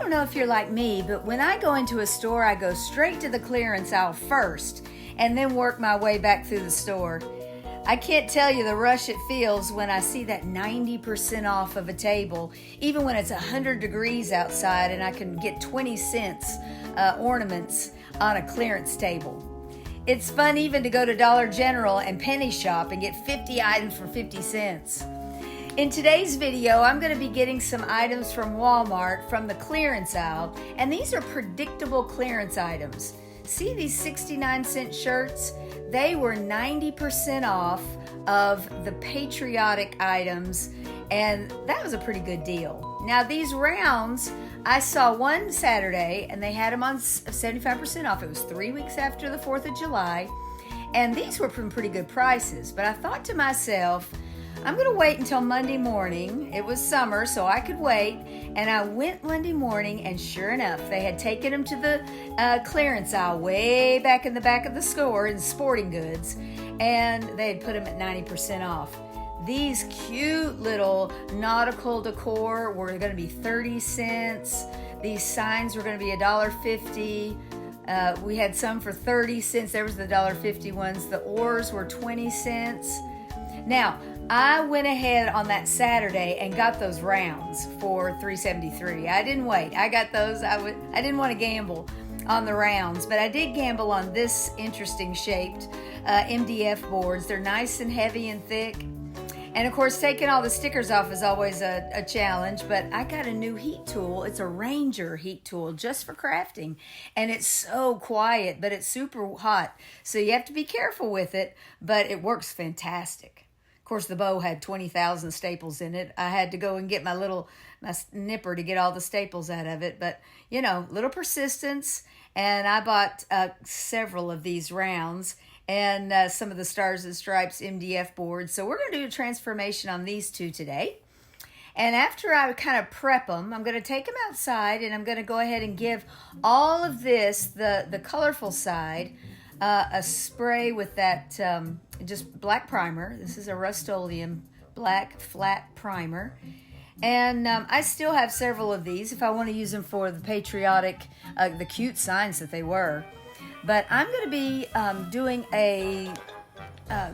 don't know if you're like me, but when I go into a store, I go straight to the clearance aisle first and then work my way back through the store. I can't tell you the rush it feels when I see that 90% off of a table, even when it's 100 degrees outside and I can get 20 cents ornaments on a clearance table. It's fun even to go to Dollar General and penny shop and get 50 items for 50 cents. In today's video, I'm going to be getting some items from Walmart from the clearance aisle, and these are predictable clearance items. See these 69-cent shirts? They were 90% off of the patriotic items, and that was a pretty good deal. Now these rounds, I saw one Saturday, and they had them on 75% off. It was 3 weeks after the 4th of July, and these were from pretty good prices. But I thought to myself, I'm going to wait until Monday morning. It was summer, so I could wait. And I went Monday morning, and sure enough, they had taken them to the clearance aisle way back in the back of the store in sporting goods, and they had put them at 90% off. These cute little nautical decor were going to be 30 cents. These signs were going to be $1.50. We had some for 30 cents. There was the $1.50 ones. The oars were 20 cents. Now, I went ahead on that Saturday and got those rounds for $3.73. I didn't wait. I got those. I didn't want to gamble on the rounds, but I did gamble on this interesting shaped MDF boards. They're nice and heavy and thick. And of course, taking all the stickers off is always a challenge, but I got a new heat tool. It's a Ranger heat tool just for crafting, and it's so quiet, but it's super hot. So you have to be careful with it, but it works fantastic. Of course, the bow had 20,000 staples in it. I had to go and get my nipper to get all the staples out of it, but you know, little persistence. And I bought several of these rounds and some of the Stars and Stripes MDF boards. So we're going to do a transformation on these two today. And after I kind of prep them, I'm going to take them outside, and I'm going to go ahead and give all of this, the colorful side, a spray with that just black primer. This is a Rust-Oleum black flat primer. And I still have several of these if I want to use them for the patriotic, the cute signs that they were. But I'm going to be doing a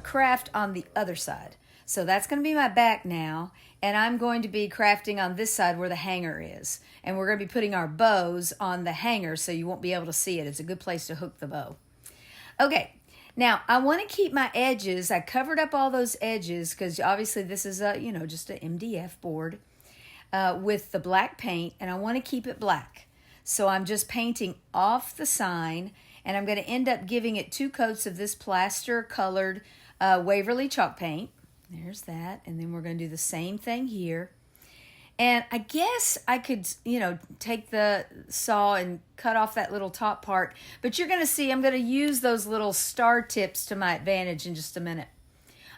craft on the other side. So that's going to be my back now. And I'm going to be crafting on this side where the hanger is. And we're going to be putting our bows on the hanger so you won't be able to see it. It's a good place to hook the bow. Okay, now I want to keep my edges. I covered up all those edges because obviously this is a, just an MDF board with the black paint, and I want to keep it black. So I'm just painting off the sign, and I'm going to end up giving it 2 coats of this plaster colored Waverly chalk paint. There's that, and then we're going to do the same thing here. And I guess I could, take the saw and cut off that little top part. But you're going to see I'm going to use those little star tips to my advantage in just a minute.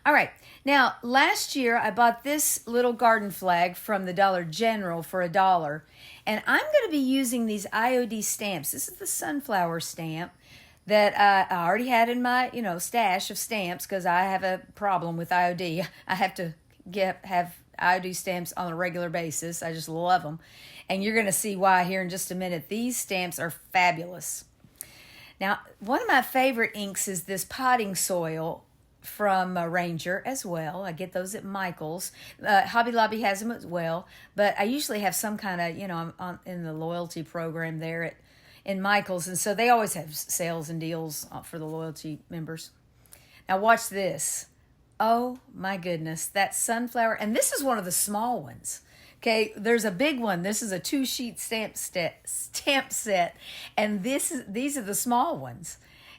All right. Now, last year I bought this little garden flag from the Dollar General for $1. And I'm going to be using these IOD stamps. This is the sunflower stamp that I already had in my, stash of stamps because I have a problem with IOD. I have to have IOD stamps on a regular basis. I just love them. And you're going to see why here in just a minute. These stamps are fabulous. Now, one of my favorite inks is this potting soil from Ranger as well. I get those at Michael's. Hobby Lobby has them as well. But I usually have some kind of, I'm in the loyalty program there in Michael's. And so they always have sales and deals for the loyalty members. Now watch this. Oh my goodness, that sunflower, and this is one of the small ones. Okay, there's a big one. This is a 2-sheet stamp set, and these are the small ones,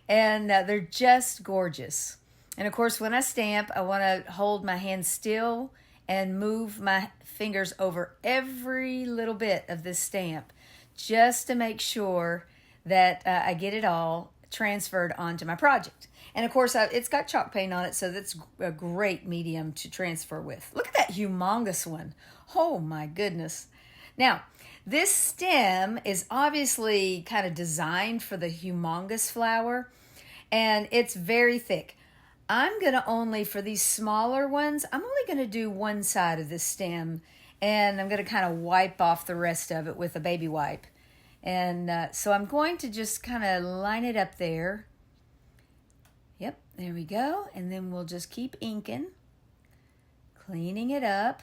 and they're just gorgeous. And of course, when I stamp, I want to hold my hand still and move my fingers over every little bit of this stamp, just to make sure that I get it all transferred onto my project. And of course, it's got chalk paint on it, so that's a great medium to transfer with. Look at that humongous one. Oh my goodness. Now, this stem is obviously kind of designed for the humongous flower, and it's very thick. I'm going to for these smaller ones, I'm only going to do one side of this stem And I'm going to kind of wipe off the rest of it with a baby wipe. And so I'm going to just kind of line it up there. Yep, there we go. And then we'll just keep inking, cleaning it up.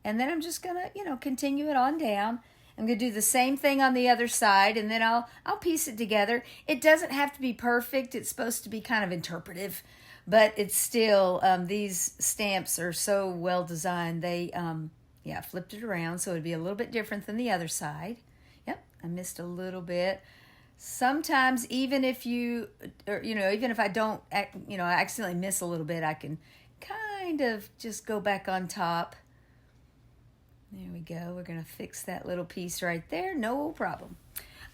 And then I'm just going to, continue it on down. I'm going to do the same thing on the other side, and then I'll piece it together. It doesn't have to be perfect. It's supposed to be kind of interpretive, but it's still, these stamps are so well designed. They, flipped it around so it'd be a little bit different than the other side. Yep, I missed a little bit. Sometimes even if even if I don't, I accidentally miss a little bit, I can kind of just go back on top. There we go. We're going to fix that little piece right there. No problem.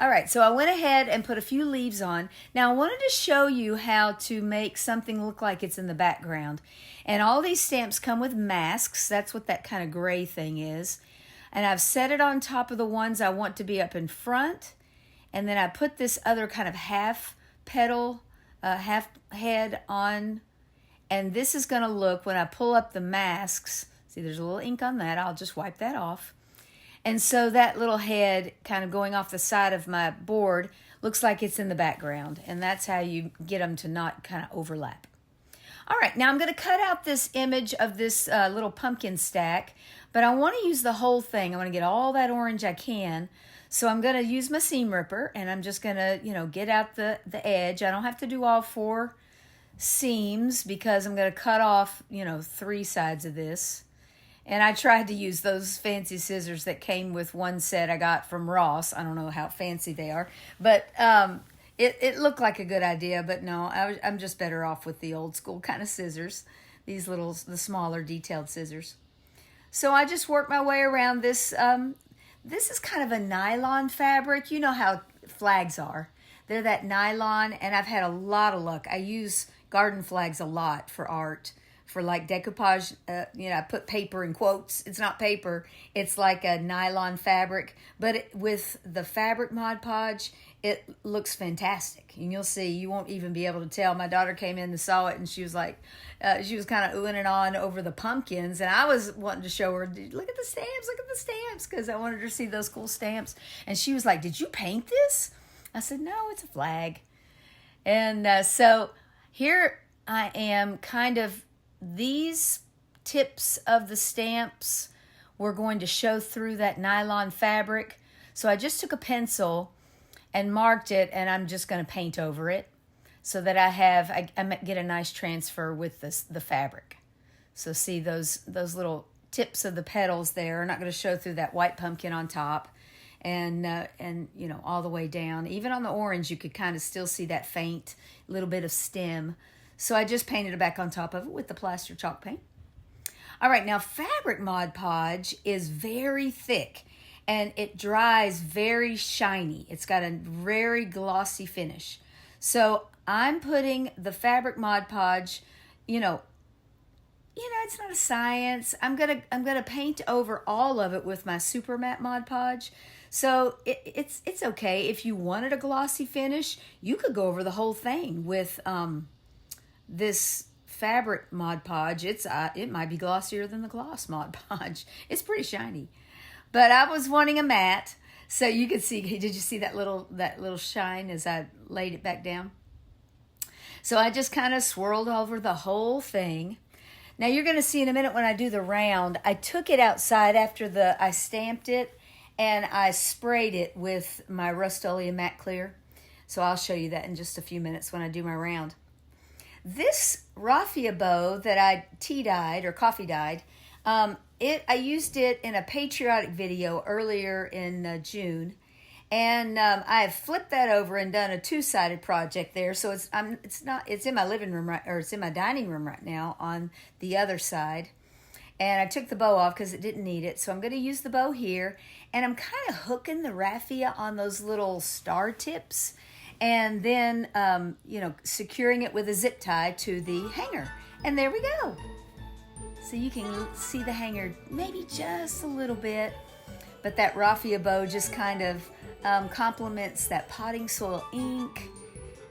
All right, so I went ahead and put a few leaves on. Now, I wanted to show you how to make something look like it's in the background. And all these stamps come with masks. That's what that kind of gray thing is. And I've set it on top of the ones I want to be up in front. And then I put this other kind of half petal, half head on. And this is going to look, when I pull up the masks, see, there's a little ink on that. I'll just wipe that off. And so that little head kind of going off the side of my board looks like it's in the background. And that's how you get them to not kind of overlap. All right, now I'm going to cut out this image of this little pumpkin stack. But I want to use the whole thing. I want to get all that orange I can. So I'm going to use my seam ripper. And I'm just going to, get out the edge. I don't have to do all 4 seams because I'm going to cut off, 3 sides of this. And I tried to use those fancy scissors that came with one set I got from Ross. I don't know how fancy they are, but it looked like a good idea. But no, I'm just better off with the old school kind of scissors, the smaller detailed scissors. So I just worked my way around this. This is kind of a nylon fabric. You know how flags are. They're that nylon, and I've had a lot of luck. I use garden flags a lot for art. For like decoupage, I put paper in quotes. It's not paper. It's like a nylon fabric. But with the fabric Mod Podge, it looks fantastic. And you'll see, you won't even be able to tell. My daughter came in and saw it, and she was like, she was kind of oohing and ahhing over the pumpkins. And I was wanting to show her, look at the stamps, because I wanted her to see those cool stamps. And she was like, did you paint this? I said, no, it's a flag. And so here I am kind of, these tips of the stamps were going to show through that nylon fabric. So I just took a pencil and marked it, and I'm just going to paint over it so that I get a nice transfer with the fabric. So see those little tips of the petals there are not going to show through that white pumpkin on top, and all the way down. Even on the orange, you could kind of still see that faint little bit of stem. So I just painted it back on top of it with the plaster chalk paint. All right, now fabric Mod Podge is very thick and it dries very shiny. It's got a very glossy finish. So I'm putting the fabric Mod Podge, it's not a science. I'm gonna paint over all of it with my super matte Mod Podge. So it's okay. If you wanted a glossy finish, you could go over the whole thing with this fabric Mod Podge. It might be glossier than the gloss Mod Podge. It's pretty shiny. But I was wanting a matte, so you could see, did you see that little shine as I laid it back down? So I just kind of swirled over the whole thing. Now you're going to see in a minute when I do the round, I took it outside after I stamped it, and I sprayed it with my Rust-Oleum Matte Clear. So I'll show you that in just a few minutes when I do my round. This raffia bow that I tea-dyed or coffee-dyed, I used it in a patriotic video earlier in June, and I have flipped that over and done a 2-sided project there. So it's in my living room it's in my dining room right now on the other side. And I took the bow off because it didn't need it. So I'm going to use the bow here, and I'm kind of hooking the raffia on those little star tips. And then, securing it with a zip tie to the hanger. And there we go. So you can see the hanger maybe just a little bit. But that raffia bow just kind of complements that potting soil ink.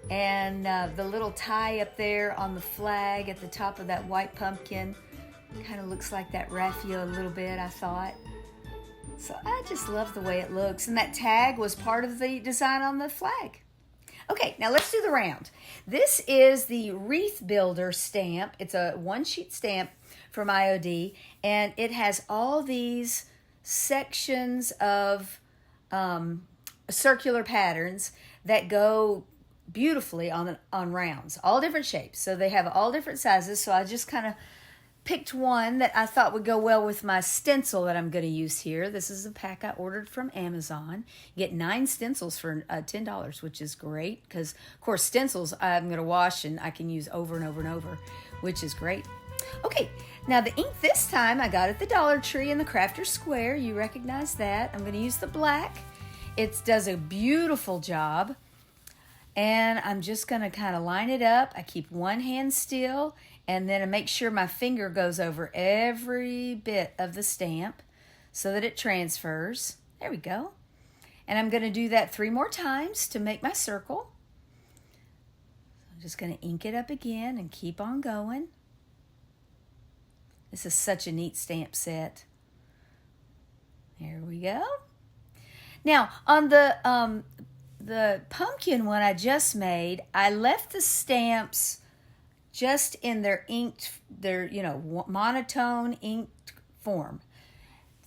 And the little tie up there on the flag at the top of that white pumpkin kind of looks like that raffia a little bit, I thought. So I just love the way it looks. And that tag was part of the design on the flag. Okay, now let's do the round. This is the Wreath Builder stamp. It's a one-sheet stamp from IOD, and it has all these sections of circular patterns that go beautifully on rounds, all different shapes. So they have all different sizes, so I just kind of picked one that I thought would go well with my stencil that I'm going to use here. This is a pack I ordered from Amazon. You get 9 stencils for $10, which is great because, of course, stencils I'm going to wash and I can use over and over and over, which is great. Okay, now the ink this time I got at the Dollar Tree in the Crafter Square. You recognize that. I'm going to use the black. It does a beautiful job. And I'm just going to kind of line it up. I keep one hand still, and then I make sure my finger goes over every bit of the stamp so that it transfers. There we go. And I'm going to do that 3 more times to make my circle. I'm just going to ink it up again and keep on going. This is such a neat stamp set. There we go. Now, on the pumpkin one I just made, I left the stamps just in their inked, monotone inked form.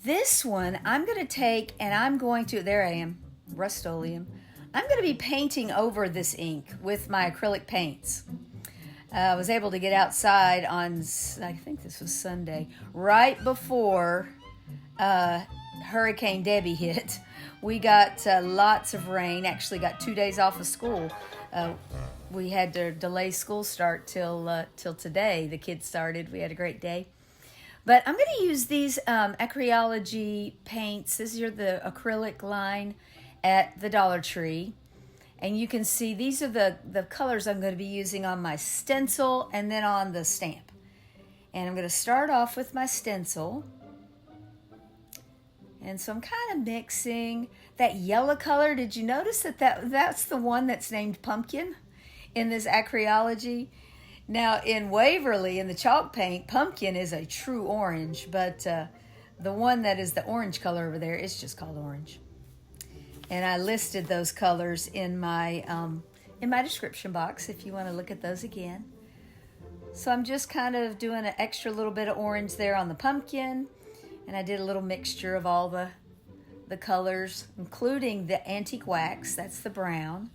This one I'm going to take and I'm going to, there I am, Rust-Oleum. I'm going to be painting over this ink with my acrylic paints. I was able to get outside on, I think this was Sunday, right before Hurricane Debbie hit. We got lots of rain, actually got 2 days off of school. We had to delay school start till today. The kids started. We had a great day. But I'm going to use these Acryology paints. This is the acrylic line at the Dollar Tree. And you can see these are the colors I'm going to be using on my stencil and then on the stamp. And I'm going to start off with my stencil. And so I'm kind of mixing that yellow color. Did you notice that's the one that's named Pumpkin in this Acryology? Now in Waverly, in the chalk paint, Pumpkin is a true orange, but the one that is the orange color over there is just called orange. And I listed those colors in my description box if you want to look at those again. So I'm just kind of doing an extra little bit of orange there on the pumpkin. And I did a little mixture of all the colors, including the antique wax. That's the brown,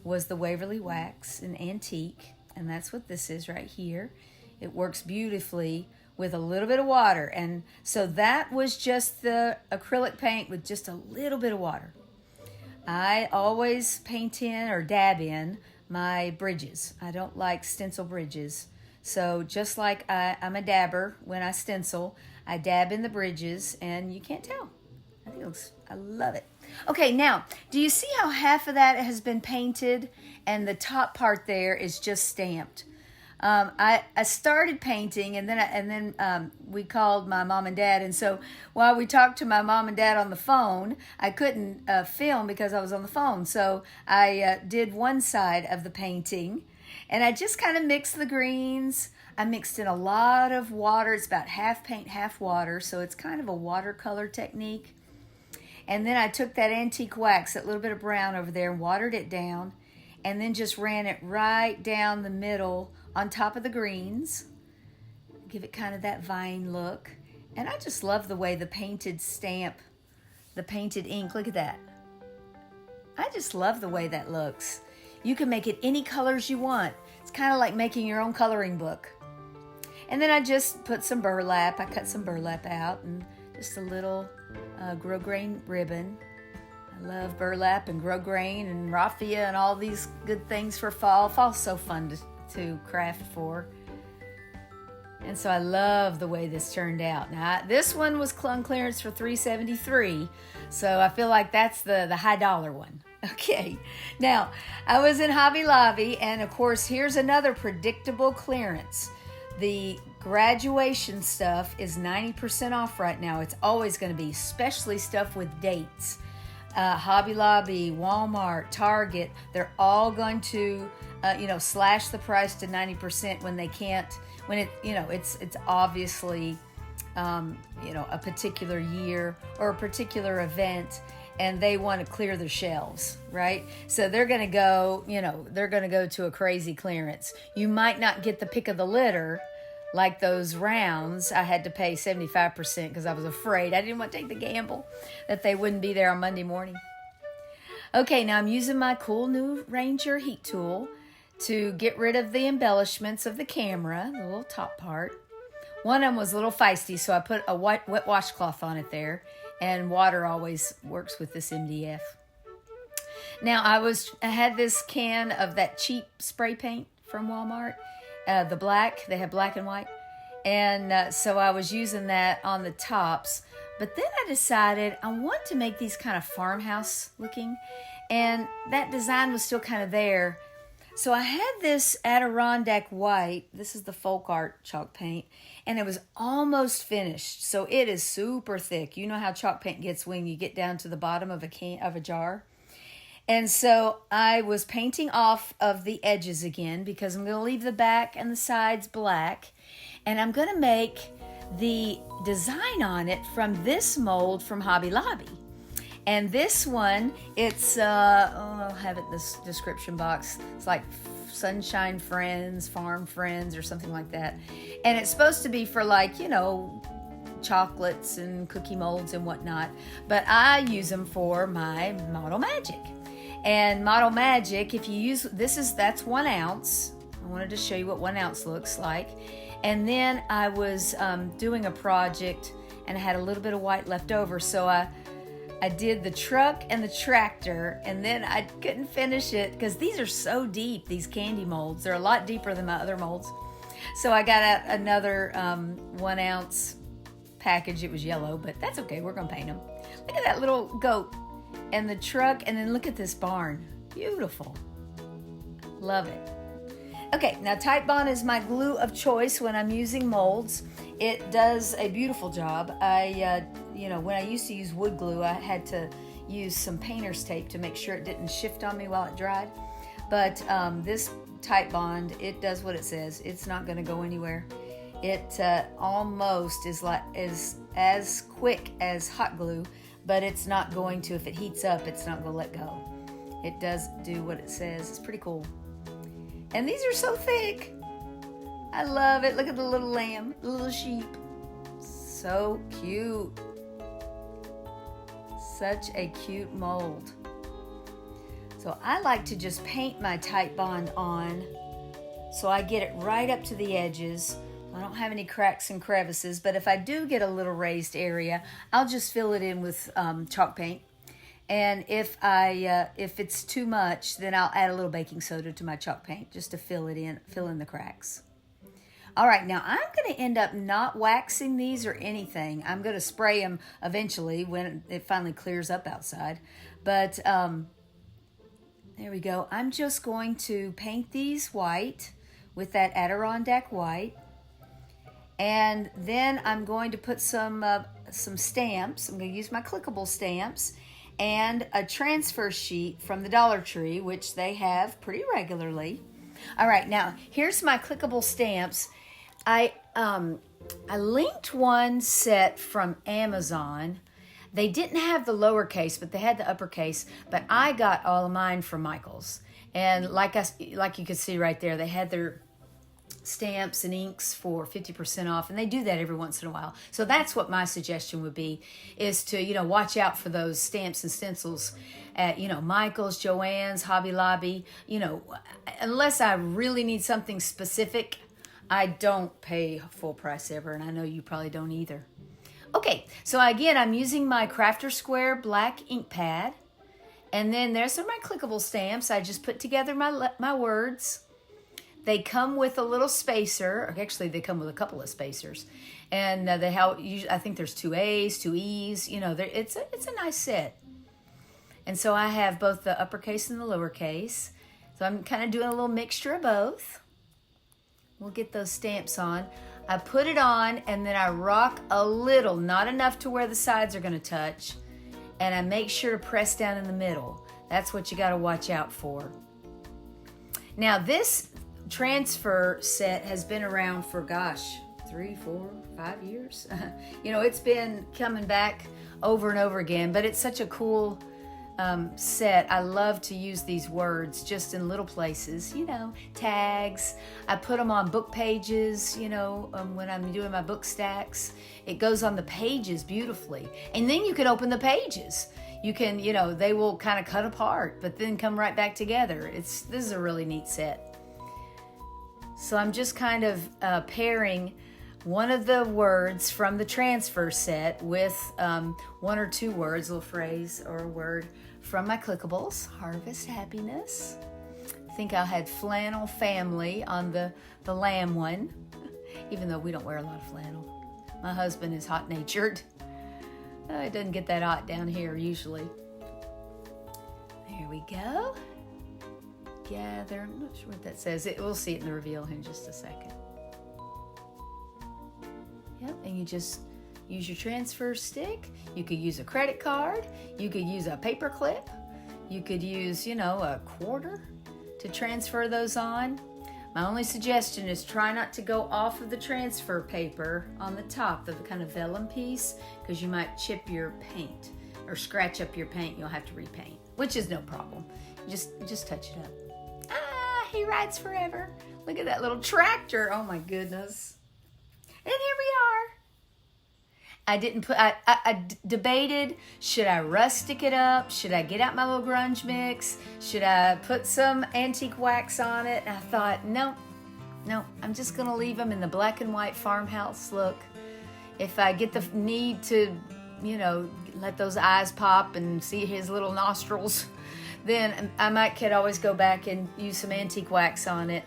was the Waverly wax in antique. And that's what this is right here. It works beautifully with a little bit of water. And so that was just the acrylic paint with just a little bit of water. I always paint in or dab in my bridges. I don't like stencil bridges. So just like I'm a dabber when I stencil, I dab in the bridges, and you can't tell. I think I love it. Okay, now, do you see how half of that has been painted and the top part there is just stamped? I started painting, and then we called my mom and dad, and so while we talked to my mom and dad on the phone, I couldn't film because I was on the phone. So I did one side of the painting, and I just kind of mixed the greens. I mixed in a lot of water. It's about half paint, half water, so it's kind of a watercolor technique. And then I took that antique wax, that little bit of brown over there, and watered it down, and then just ran it right down the middle on top of the greens. Give it kind of that vine look. And I just love the way the painted stamp, the painted ink, look at that. I just love the way that looks. You can make it any colors you want. It's kind of like making your own coloring book. And then I just put some burlap. I cut some burlap out and just a little grosgrain ribbon. I love burlap and grosgrain and raffia and all these good things for fall. Fall's so fun to craft for. And so I love the way this turned out. Now, this one was on clearance for $3.73, so I feel like that's the high dollar one. Okay, now I was in Hobby Lobby, and of course, here's another predictable clearance. The graduation stuff is 90% off right now. It's always going to be, especially stuff with dates. Hobby Lobby, Walmart, Target, they're all going to, slash the price to 90% when they can't, when it's obviously a particular year or a particular event, and they want to clear their shelves, right? So they're going to go, they're going to go to a crazy clearance. You might not get the pick of the litter, like those rounds. I had to pay 75% because I was afraid. I didn't want to take the gamble that they wouldn't be there on Monday morning. Okay, now I'm using my cool new Ranger heat tool to get rid of the embellishments of the camera, the little top part. One of them was a little feisty, so I put a wet washcloth on it there, and water always works with this MDF. Now I had this can of that cheap spray paint from Walmart, the black. They have black and white, and so I was using that on the tops. But then I decided I want to make these kind of farmhouse looking, and that design was still kind of there. So I had this Adirondack white. This is the folk art chalk paint, and it was almost finished. So it is super thick. You know how chalk paint gets when you get down to the bottom of a jar. And so I was painting off of the edges again because I'm going to leave the back and the sides black, and I'm going to make the design on it from this mold from Hobby Lobby. And this one, it's, I'll have it in this description box. It's like Sunshine Friends, Farm Friends, or something like that. And it's supposed to be for chocolates and cookie molds and whatnot. But I use them for my Model Magic. And Model Magic, if you use, that's 1 ounce. I wanted to show you what 1 ounce looks like. And then I was doing a project and I had a little bit of white left over. So I did the truck and the tractor, and then I couldn't finish it because these are so deep, these candy molds. They're a lot deeper than my other molds. So I got out another 1 ounce package. It was yellow, but that's okay. We're going to paint them. Look at that little goat and the truck, and then look at this barn. Beautiful. Love it. Okay, now Titebond is my glue of choice when I'm using molds. It does a beautiful job. When I used to use wood glue, I had to use some painter's tape to make sure it didn't shift on me while it dried. But this Titebond, it does what it says. It's not going to go anywhere. It almost is as quick as hot glue, but it's not going to. If it heats up, it's not going to let go. It does do what it says. It's pretty cool. And these are so thick. I love it. Look at the little lamb, the little sheep. So cute. Such a cute mold. So I like to just paint my Titebond on so I get it right up to the edges. I don't have any cracks and crevices, but if I do get a little raised area, I'll just fill it in with chalk paint. And if it's too much, then I'll add a little baking soda to my chalk paint just to fill in the cracks. All right, now I'm going to end up not waxing these or anything. I'm going to spray them eventually when it finally clears up outside. But there we go. I'm just going to paint these white with that Adirondack white. And then I'm going to put some stamps. I'm going to use my Clickable Stamps and a transfer sheet from the Dollar Tree, which they have pretty regularly. All right, now here's my Clickable Stamps. I linked one set from Amazon. They didn't have the lowercase, but they had the uppercase. But I got all of mine from Michael's, and like you could see right there, they had their stamps and inks for 50% off, and they do that every once in a while. So that's what my suggestion would be, is to watch out for those stamps and stencils at Michael's, Joann's, Hobby Lobby. Unless I really need something specific, I don't pay full price ever, and I know you probably don't either. Okay, so again, I'm using my Crafter Square black ink pad, and then there's some of my Clickable Stamps. I just put together my words. They come with a little spacer. Actually, they come with a couple of spacers, and I think there's 2 A's, 2 E's. It's a nice set. And so I have both the uppercase and the lowercase. So I'm kind of doing a little mixture of both. We'll get those stamps on. I put it on, and then I rock a little, not enough to where the sides are going to touch, and I make sure to press down in the middle. That's what you got to watch out for. Now, this transfer set has been around for, 3, 4, 5 years. You know, it's been coming back over and over again, but it's such a cool set. I love to use these words just in little places, you know, tags. I put them on book pages, you know, when I'm doing my book stacks. It goes on the pages beautifully. And then you can open the pages. You can, you know, they will kind of cut apart, but then come right back together. This is a really neat set. So I'm just kind of pairing one of the words from the transfer set with 1 or 2 words, a little phrase or a word from my Clickables, Harvest Happiness. I think I had flannel family on the lamb one, even though we don't wear a lot of flannel. My husband is hot-natured. It doesn't get that hot down here usually. There we go. Gather, I'm not sure what that says. We'll see it in the reveal in just a second. Yep, and you just use your transfer stick. You could use a credit card. You could use a paper clip. You could use, you know, a quarter to transfer those on. My only suggestion is try not to go off of the transfer paper on the top, the kind of vellum piece, because you might chip your paint or scratch up your paint. You'll have to repaint, which is no problem. Just touch it up. Ah, he rides forever. Look at that little tractor. Oh my goodness. And here we are. I debated, should I rustic it up? Should I get out my little grunge mix? Should I put some antique wax on it? And I thought, no, I'm just gonna leave them in the black and white farmhouse look. If I get the need to, you know, let those eyes pop and see his little nostrils, then I could always go back and use some antique wax on it.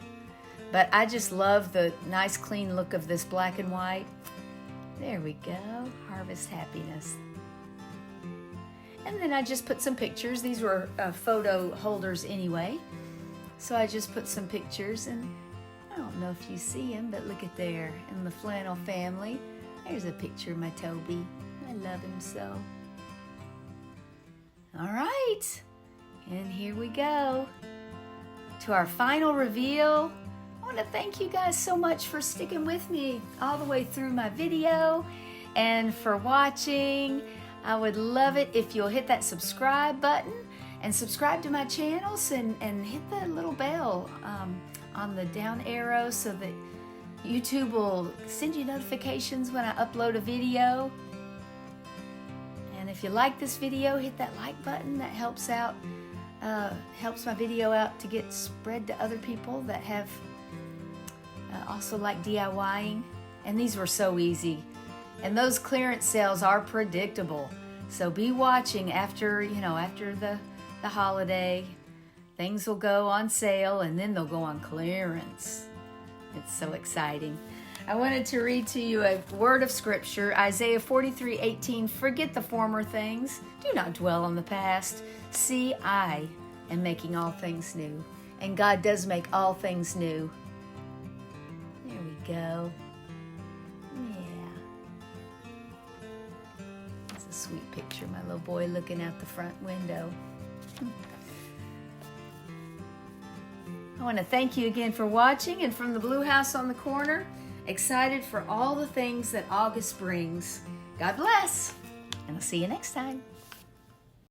But I just love the nice clean look of this black and white. There we go, Harvest Happiness. And then I just put some pictures. These were photo holders anyway. So I just put some pictures, and I don't know if you see him, but look at there, in the flannel family. There's a picture of my Toby. I love him so. All right, and here we go to our final reveal. I want to thank you guys so much for sticking with me all the way through my video and for watching. I would love it if you'll hit that subscribe button and subscribe to my channels and hit the little bell on the down arrow so that YouTube will send you notifications when I upload a video. And if you like this video, hit that like button. That helps my video out to get spread to other people that have also like DIYing. And these were so easy. And those clearance sales are predictable. So be watching after the holiday. Things will go on sale and then they'll go on clearance. It's so exciting. I wanted to read to you a word of scripture, Isaiah 43:18. Forget the former things. Do not dwell on the past. See, I am making all things new. And God does make all things new. There we go. Yeah. It's a sweet picture. My little boy looking out the front window. I want to thank you again for watching, and from the Blue House on the corner, excited for all the things that August brings. God bless, and I'll see you next time.